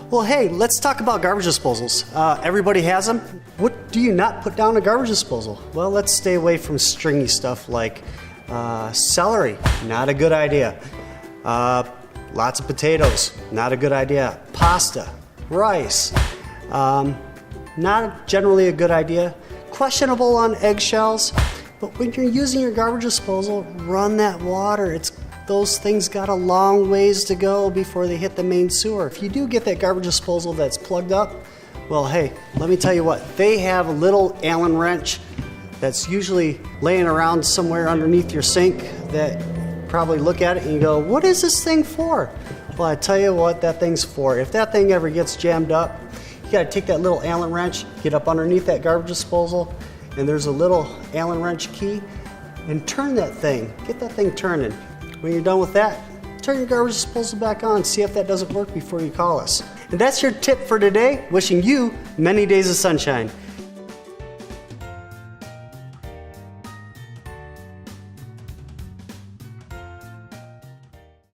Well, hey, let's talk about garbage disposals. Everybody has them. What do you not put down a garbage disposal? Well, let's stay away from stringy stuff like celery, not a good idea. Lots of potatoes, not a good idea. Pasta, rice, not generally a good idea. Questionable on eggshells, but when you're using your garbage disposal, run that water. Those things got a long ways to go before they hit the main sewer. If you do get that garbage disposal that's plugged up, well, hey, let me tell you what, they have a little Allen wrench that's usually laying around somewhere underneath your sink that probably look at it and you go, what is this thing for? Well, I tell you what that thing's for. If that thing ever gets jammed up, you gotta take that little Allen wrench, get up underneath that garbage disposal, and there's a little Allen wrench key, and turn that thing, get that thing turning. When you're done with that, turn your garbage disposal back on, see if that doesn't work before you call us. And that's your tip for today, wishing you many days of sunshine.